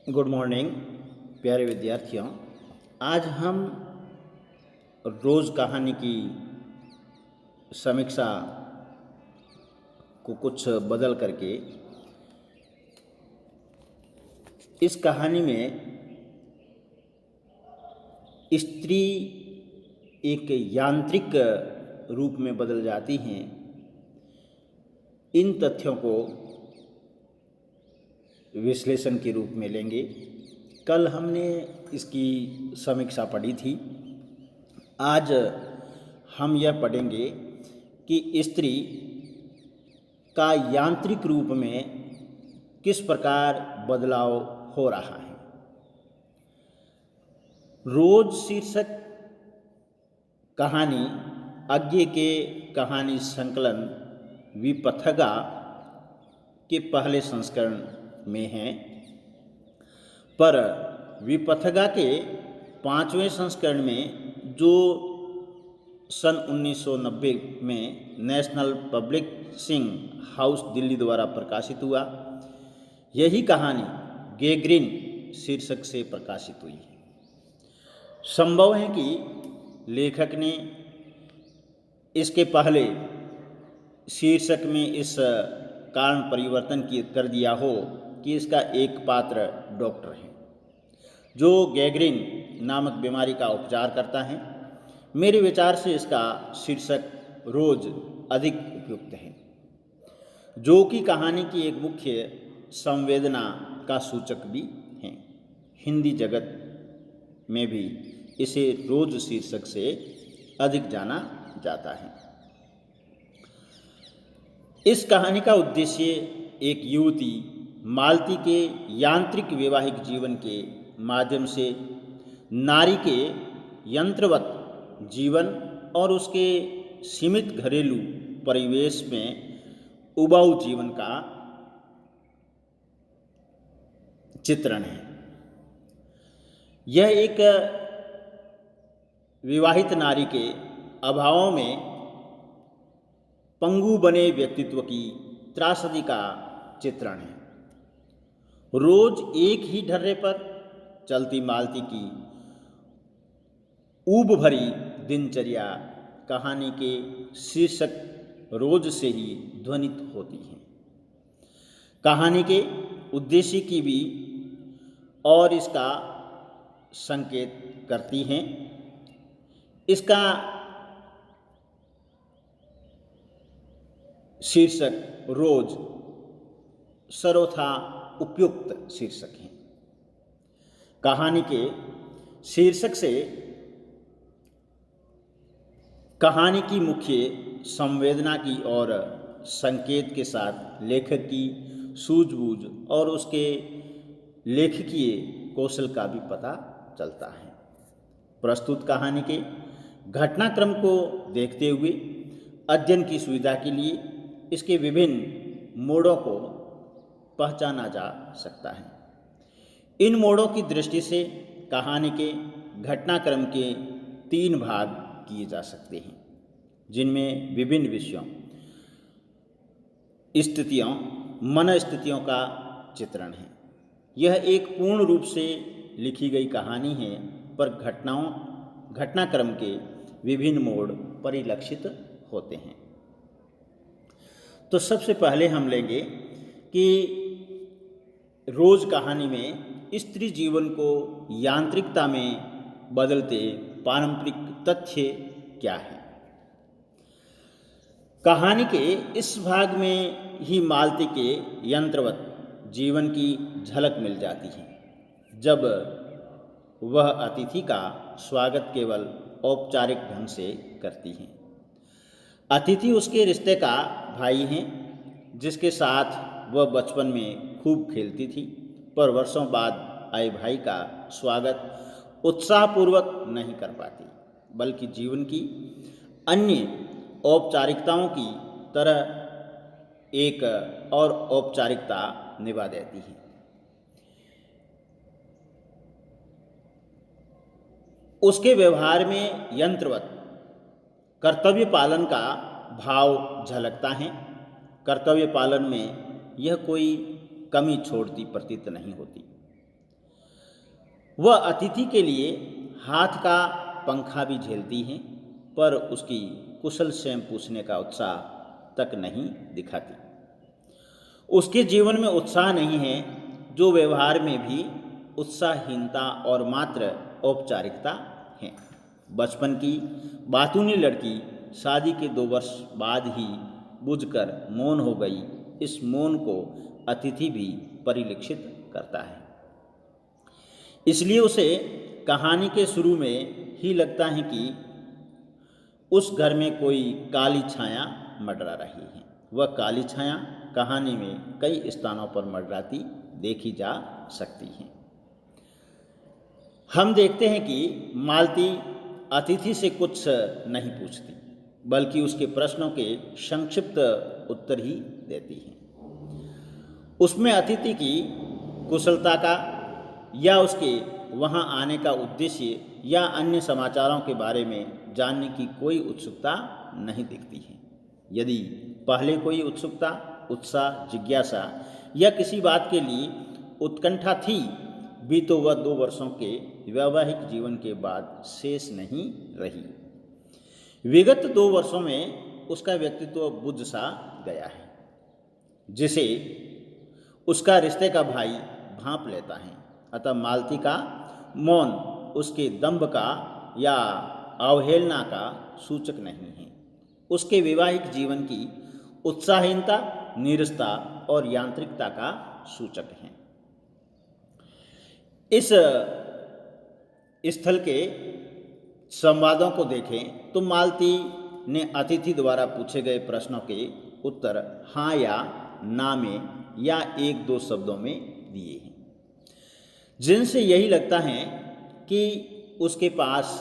Good morning प्यारे विद्यार्थियों। आज हम रोज़ कहानी की समीक्षा को कुछ बदल करके इस कहानी में स्त्री एक यांत्रिक रूप में बदल जाती हैं, इन तथ्यों को विश्लेषण के रूप में लेंगे। कल हमने इसकी समीक्षा पढ़ी थी। आज हम यह पढ़ेंगे कि स्त्री का यांत्रिक रूप में किस प्रकार बदलाव हो रहा है। रोज शीर्षक कहानी अज्ञे के कहानी संकलन विपथगा के पहले संस्करण में है, पर विपथगा के 5वें संस्करण में जो सन 1990 में नेशनल पब्लिशिंग हाउस दिल्ली द्वारा प्रकाशित हुआ, यही कहानी गैग्रीन शीर्षक से प्रकाशित हुई है। संभव है कि लेखक ने इसके पहले शीर्षक में इस कारण परिवर्तन कर दिया हो कि इसका एक पात्र डॉक्टर है जो गैग्रीन नामक बीमारी का उपचार करता है। मेरे विचार से इसका शीर्षक रोज अधिक उपयुक्त है, जो कि कहानी की एक मुख्य संवेदना का सूचक भी है। हिंदी जगत में भी इसे रोज शीर्षक से अधिक जाना जाता है। इस कहानी का उद्देश्य एक युवती मालती के यांत्रिक वैवाहिक जीवन के माध्यम से नारी के यंत्रवत जीवन और उसके सीमित घरेलू परिवेश में उबाऊ जीवन का चित्रण है। यह एक विवाहित नारी के अभावों में पंगु बने व्यक्तित्व की त्रासदी का चित्रण है। रोज एक ही ढर्रे पर चलती मालती की ऊब भरी दिनचर्या कहानी के शीर्षक रोज से ही ध्वनित होती है। कहानी के उद्देश्य की भी और इसका संकेत करती हैं। इसका शीर्षक रोज सर्वथा उपयुक्त शीर्षक है। कहानी के शीर्षक से कहानी की मुख्य संवेदना की और संकेत के साथ लेखक की सूझबूझ और उसके लेखकीय कौशल का भी पता चलता है। प्रस्तुत कहानी के घटनाक्रम को देखते हुए अध्ययन की सुविधा के लिए इसके विभिन्न मोड़ों को पहचाना जा सकता है। इन मोड़ों की दृष्टि से कहानी के घटनाक्रम के 3 भाग किए जा सकते हैं, जिनमें विभिन्न विषयों, स्थितियों, मन स्थितियों का चित्रण है। यह एक पूर्ण रूप से लिखी गई कहानी है, पर घटनाक्रम के विभिन्न मोड़ परिलक्षित होते हैं। तो सबसे पहले हम लेंगे कि रोज कहानी में स्त्री जीवन को यांत्रिकता में बदलते पारंपरिक तथ्य क्या है। कहानी के इस भाग में ही मालती के यंत्रवत जीवन की झलक मिल जाती है, जब वह अतिथि का स्वागत केवल औपचारिक ढंग से करती हैं। अतिथि उसके रिश्ते का भाई हैं, जिसके साथ वह बचपन में खूब खेलती थी, पर वर्षों बाद आए भाई का स्वागत उत्साहपूर्वक नहीं कर पाती, बल्कि जीवन की अन्य औपचारिकताओं की तरह एक और औपचारिकता निभा देती है। उसके व्यवहार में यंत्रवत कर्तव्य पालन का भाव झलकता है। कर्तव्य पालन में यह कोई कमी छोड़ती प्रतीत नहीं होती। वह अतिथि के लिए हाथ का पंखा भी झेलती हैं, पर उसकी कुशल क्षेम पूछने का उत्साह तक नहीं दिखाती। उसके जीवन में उत्साह नहीं है, जो व्यवहार में भी उत्साहहीनता और मात्र औपचारिकता है। बचपन की बातूनी लड़की शादी के 2 वर्ष बाद ही बुझकर मौन हो गई। इस मौन को अतिथि भी परिलक्षित करता है, इसलिए उसे कहानी के शुरू में ही लगता है कि उस घर में कोई काली छाया मंडरा रही है। वह काली छाया कहानी में कई स्थानों पर मंडराती देखी जा सकती है। हम देखते हैं कि मालती अतिथि से कुछ नहीं पूछती, बल्कि उसके प्रश्नों के संक्षिप्त उत्तर ही देती है। उसमें अतिथि की कुशलता का या उसके वहाँ आने का उद्देश्य या अन्य समाचारों के बारे में जानने की कोई उत्सुकता नहीं दिखती है। यदि पहले कोई उत्सुकता, उत्साह, जिज्ञासा या किसी बात के लिए उत्कंठा थी भी, तो वह 2 वर्षों के वैवाहिक जीवन के बाद शेष नहीं रही। विगत 2 वर्षों में उसका व्यक्तित्व बुझ सा गया है, जिसे उसका रिश्ते का भाई भांप लेता है। अतः मालती का मौन उसके दंभ का या अवहेलना का सूचक नहीं है। उसके वैवाहिक जीवन की उत्साहहीनता, नीरसता और यांत्रिकता का सूचक है। इस स्थल के संवादों को देखें तो मालती ने अतिथि द्वारा पूछे गए प्रश्नों के उत्तर हाँ या ना में या 1-2 शब्दों में दिए हैं, जिनसे यही लगता है कि उसके पास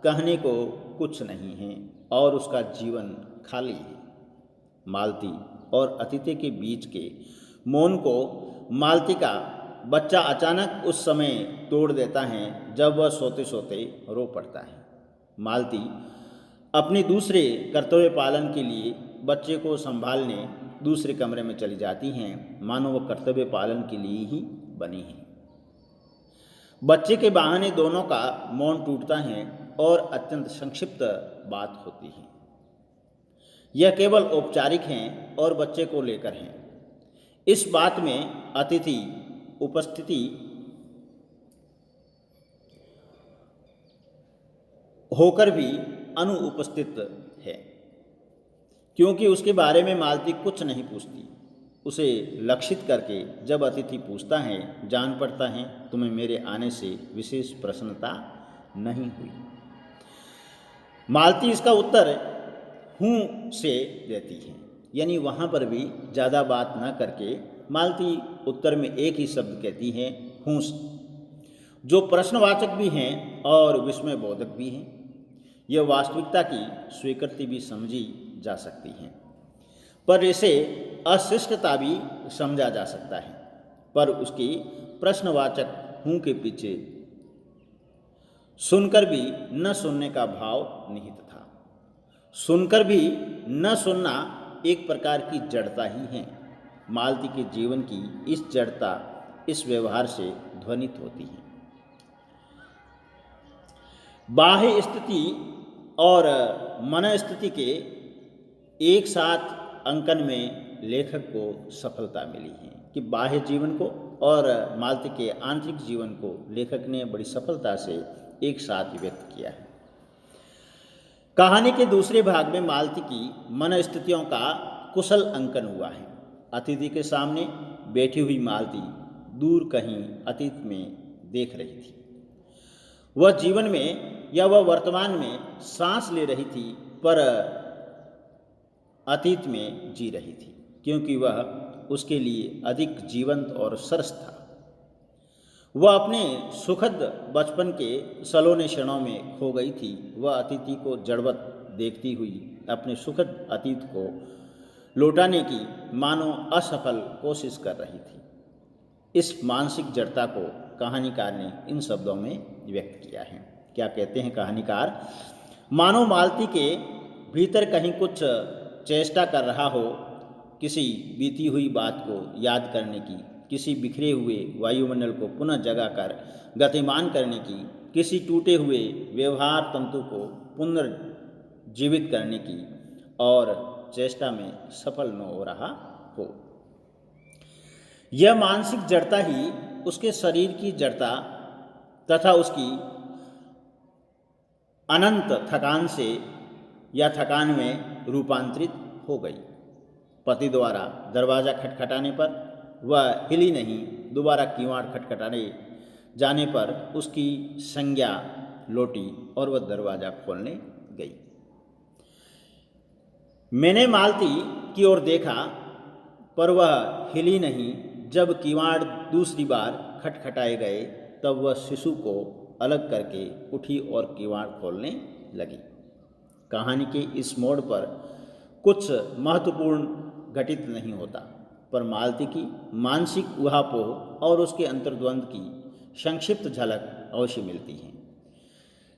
कहने को कुछ नहीं है और उसका जीवन खाली है। मालती और अतिथि के बीच के मौन को मालती का बच्चा अचानक उस समय तोड़ देता है जब वह सोते सोते रो पड़ता है। मालती अपने दूसरे कर्तव्य पालन के लिए बच्चे को संभालने दूसरे कमरे में चली जाती हैं, मानो वह कर्तव्य पालन के लिए ही बनी है। बच्चे के बहाने दोनों का मौन टूटता है और अत्यंत संक्षिप्त बात होती है। यह केवल औपचारिक है और बच्चे को लेकर है। इस बात में अतिथि उपस्थिति होकर भी अनुपस्थित है, क्योंकि उसके बारे में मालती कुछ नहीं पूछती। उसे लक्षित करके जब अतिथि पूछता है, जान पड़ता है तुम्हें मेरे आने से विशेष प्रसन्नता नहीं हुई। मालती इसका उत्तर हूँ से देती है, यानी वहाँ पर भी ज़्यादा बात न करके मालती उत्तर में एक ही शब्द कहती है, हूँ, जो प्रश्नवाचक भी हैं और विस्मय बोधक भी हैं। यह वास्तविकता की स्वीकृति भी समझी जा सकती है, पर इसे अशिष्टता भी समझा जा सकता है। पर उसकी प्रश्नवाचक हूँ के पीछे सुनकर भी न सुनने का भाव निहित था। सुनकर भी न सुनना एक प्रकार की जड़ता ही है। मालती के जीवन की इस जड़ता इस व्यवहार से ध्वनित होती है। बाह्य स्थिति और मन स्थिति के एक साथ अंकन में लेखक को सफलता मिली है कि बाह्य जीवन को और मालती के आंतरिक जीवन को लेखक ने बड़ी सफलता से एक साथ व्यक्त किया है। कहानी के दूसरे भाग में मालती की मन स्थितियों का कुशल अंकन हुआ है। अतिथि के सामने बैठी हुई मालती दूर कहीं अतीत में देख रही थी। वह जीवन में या वह वर्तमान में सांस ले रही थी, पर अतीत में जी रही थी, क्योंकि वह उसके लिए अधिक जीवंत और सरस था। वह अपने सुखद बचपन के सलोने क्षणों में खो गई थी। वह अतिथि को जड़वत देखती हुई अपने सुखद अतीत को लौटाने की मानो असफल कोशिश कर रही थी। इस मानसिक जड़ता को कहानीकार ने इन शब्दों में व्यक्त किया है। क्या कहते हैं कहानीकार? मानो मालती के भीतर कहीं कुछ चेष्टा कर रहा हो किसी बीती हुई बात को याद करने की, किसी बिखरे हुए वायुमंडल को पुनः जगाकर गतिमान करने की, किसी टूटे हुए व्यवहार तंतु को पुनर्जीवित करने की और चेष्टा में सफल न हो रहा हो। यह मानसिक जड़ता ही उसके शरीर की जड़ता तथा उसकी अनंत थकान से या थकान में रूपांतरित हो गई। पति द्वारा दरवाज़ा खटखटाने पर वह हिली नहीं, दोबारा किवाड़ खटखटाने जाने पर उसकी संज्ञा लौटी और वह दरवाज़ा खोलने गई। मैंने मालती की ओर देखा पर वह हिली नहीं। जब किवाड़ दूसरी बार खटखटाए गए तब वह शिशु को अलग करके उठी और किवाड़ खोलने लगी। कहानी के इस मोड़ पर कुछ महत्वपूर्ण घटित नहीं होता, पर मालती की मानसिक ऊहापोह और उसके अंतर्द्वंद की संक्षिप्त झलक अवश्य मिलती है,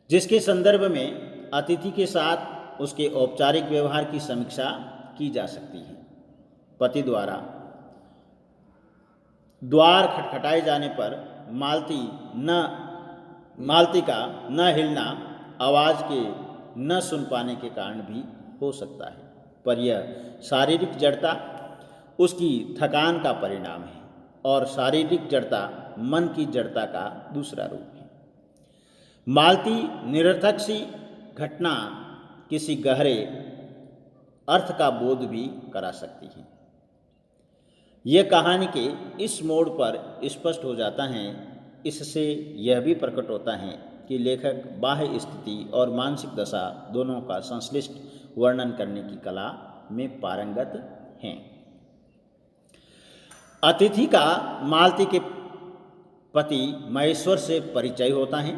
जिसके संदर्भ में अतिथि के साथ उसके औपचारिक व्यवहार की समीक्षा की जा सकती है। पति द्वारा द्वार खटखटाए जाने पर मालती का न हिलना आवाज़ के न सुन पाने के कारण भी हो सकता है, पर यह शारीरिक जड़ता उसकी थकान का परिणाम है और शारीरिक जड़ता मन की जड़ता का दूसरा रूप है। मालती निरर्थक सी घटना किसी गहरे अर्थ का बोध भी करा सकती है। यह कहानी के इस मोड़ पर स्पष्ट हो जाता है। इससे यह भी प्रकट होता है कि लेखक बाह्य स्थिति और मानसिक दशा दोनों का संश्लिष्ट वर्णन करने की कला में पारंगत हैं। अतिथि का मालती के पति महेश्वर से परिचय होता है।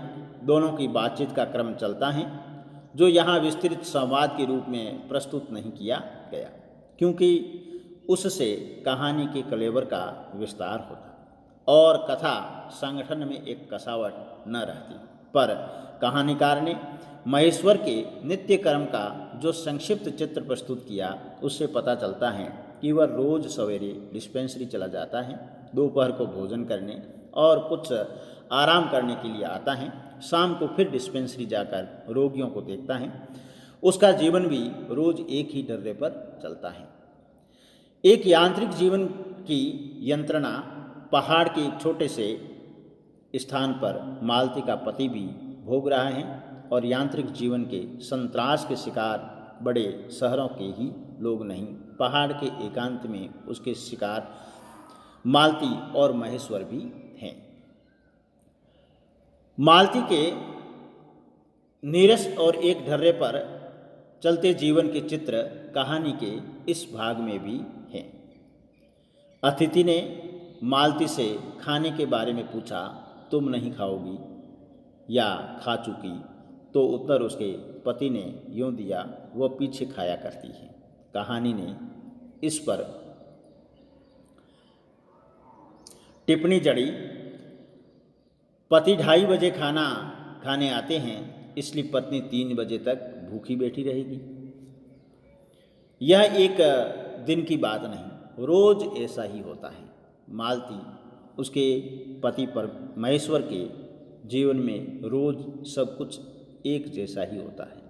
दोनों की बातचीत का क्रम चलता है, जो यहाँ विस्तृत संवाद के रूप में प्रस्तुत नहीं किया गया, क्योंकि उससे कहानी के कलेवर का विस्तार होता और कथा संगठन में एक कसावट न रहती। पर कहानीकार ने महेश्वर के नित्य कर्म का जो संक्षिप्त चित्र प्रस्तुत किया, उससे पता चलता है कि वह रोज सवेरे डिस्पेंसरी चला जाता है, दोपहर को भोजन करने और कुछ आराम करने के लिए आता है, शाम को फिर डिस्पेंसरी जाकर रोगियों को देखता है। उसका जीवन भी रोज एक ही डर्रे पर चलता है। एक यांत्रिक जीवन की यंत्रणा पहाड़ के एक छोटे से स्थान पर मालती का पति भी भोग रहा है और यांत्रिक जीवन के संत्रास के शिकार बड़े शहरों के ही लोग नहीं, पहाड़ के एकांत में उसके शिकार मालती और महेश्वर भी हैं। मालती के नीरस और एक ढर्रे पर चलते जीवन के चित्र कहानी के इस भाग में भी हैं। अतिथि ने मालती से खाने के बारे में पूछा, तुम नहीं खाओगी या खा चुकी? तो उत्तर उसके पति ने यूं दिया, वह पीछे खाया करती है। कहानी ने इस पर टिप्पणी जड़ी, पति 2:30 बजे खाना खाने आते हैं, इसलिए पत्नी 3 बजे तक भूखी बैठी रहेगी। यह एक दिन की बात नहीं, रोज ऐसा ही होता है। मालती उसके पति पर महेश्वर के जीवन में रोज सब कुछ एक जैसा ही होता है।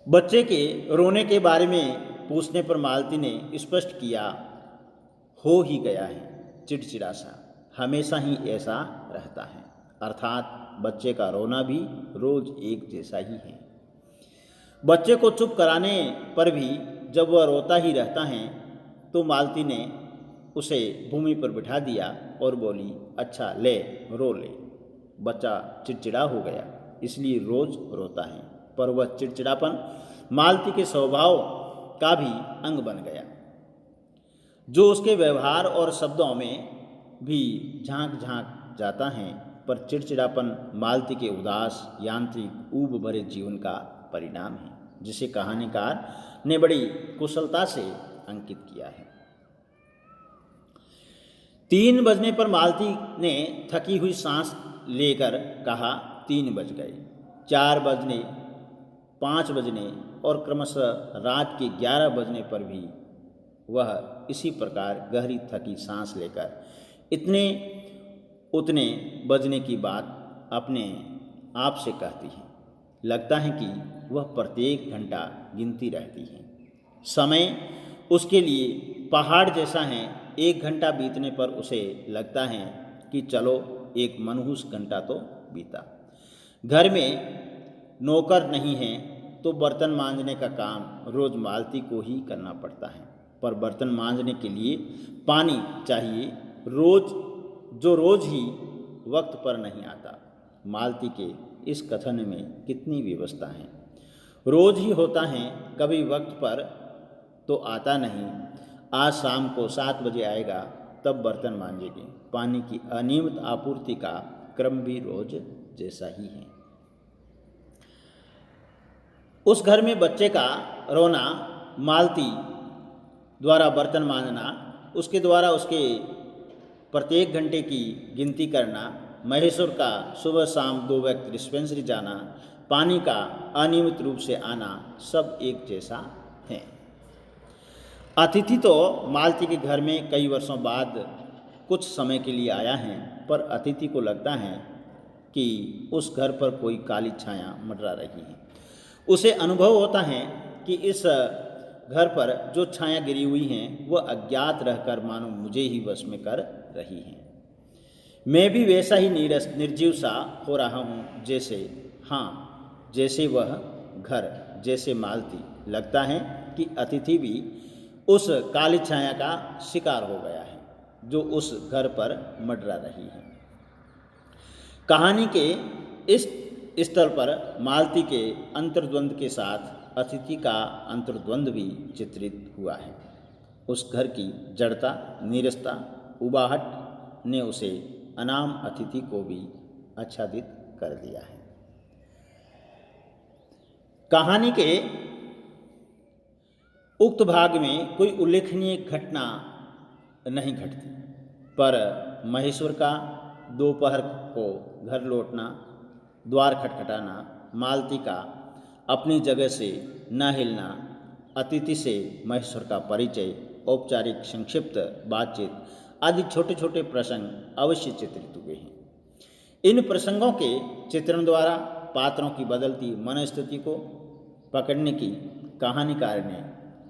बच्चे के रोने के बारे में पूछने पर मालती ने स्पष्ट किया, हो ही गया है, चिड़चिड़ा सा, हमेशा ही ऐसा रहता है। अर्थात बच्चे का रोना भी रोज एक जैसा ही है। बच्चे को चुप कराने पर भी जब वह रोता ही रहता है तो मालती ने उसे भूमि पर बिठा दिया और बोली, अच्छा ले रो ले। बच्चा चिड़चिड़ा हो गया, इसलिए रोज रोता है, पर वह चिड़चिड़ापन मालती के स्वभाव का भी अंग बन गया, जो उसके व्यवहार और शब्दों में भी झांक झांक जाता है। पर चिड़चिड़ापन मालती के उदास यांत्रिक ऊब भरे जीवन का परिणाम है, जिसे कहानीकार ने बड़ी कुशलता से अंकित किया है। 3 बजने पर मालती ने थकी हुई सांस लेकर कहा, 3 बज गए। 4 बजने, 5 बजने और क्रमशः रात के 11 बजने पर भी वह इसी प्रकार गहरी थकी सांस लेकर इतने उतने बजने की बात अपने आप से कहती है। लगता है कि वह प्रत्येक घंटा गिनती रहती है। समय उसके लिए पहाड़ जैसा है। 1 घंटा बीतने पर उसे लगता है कि चलो एक मनहूस घंटा तो बीता। घर में नौकर नहीं है तो बर्तन मांजने का काम रोज मालती को ही करना पड़ता है। पर बर्तन मांजने के लिए पानी चाहिए जो रोज ही वक्त पर नहीं आता। मालती के इस कथन में कितनी व्यवस्था है। रोज ही होता है, कभी वक्त पर तो आता नहीं। आज शाम को 7 बजे आएगा तब बर्तन मांजेगी। पानी की अनियमित आपूर्ति का क्रम भी रोज जैसा ही है। उस घर में बच्चे का रोना, मालती द्वारा बर्तन मांजना, उसके द्वारा उसके प्रत्येक घंटे की गिनती करना, महेश्वर का सुबह शाम 2 वक्त डिस्पेंसरी जाना, पानी का अनियमित रूप से आना, सब एक जैसा है। अतिथि तो मालती के घर में कई वर्षों बाद कुछ समय के लिए आया है, पर अतिथि को लगता है कि उस घर पर कोई काली छाया मंडरा रही है। उसे अनुभव होता है कि इस घर पर जो छाया गिरी हुई हैं वह अज्ञात रहकर मानो मुझे ही वश में कर रही हैं। मैं भी वैसा ही निर्जीव सा हो रहा हूँ जैसे वह घर, जैसे मालती। लगता है कि अतिथि भी उस काली छाया का शिकार हो गया है जो उस घर पर मंडरा रही है। कहानी के इस स्थल पर मालती के अंतर्द्वंद के साथ अतिथि का अंतर्द्वंद भी चित्रित हुआ है। उस घर की जड़ता, नीरसता, उबाहट ने उसे अनाम अतिथि को भी आच्छादित कर दिया है। कहानी के उक्त भाग में कोई उल्लेखनीय घटना नहीं घटती, पर महेश्वर का दोपहर को घर लौटना, द्वार खटखटाना, मालती का अपनी जगह से न हिलना, अतिथि से महेश्वर का परिचय, औपचारिक संक्षिप्त बातचीत आदि छोटे छोटे प्रसंग अवश्य चित्रित हुए हैं। इन प्रसंगों के चित्रण द्वारा पात्रों की बदलती मनस्थिति को पकड़ने की कहानीकार ने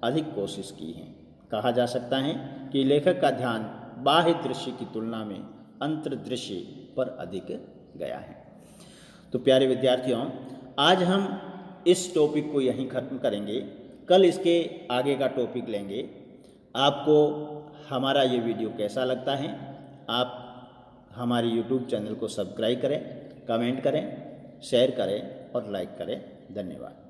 अधिक कोशिश की है। कहा जा सकता है कि लेखक का ध्यान बाह्य दृश्य की तुलना में अंतर्दृश्य पर अधिक गया है। तो प्यारे विद्यार्थियों, आज हम इस टॉपिक को यहीं ख़त्म करेंगे। कल इसके आगे का टॉपिक लेंगे। आपको हमारा ये वीडियो कैसा लगता है? आप हमारे YouTube चैनल को सब्सक्राइब करें, कमेंट करें, शेयर करें और लाइक करें। धन्यवाद।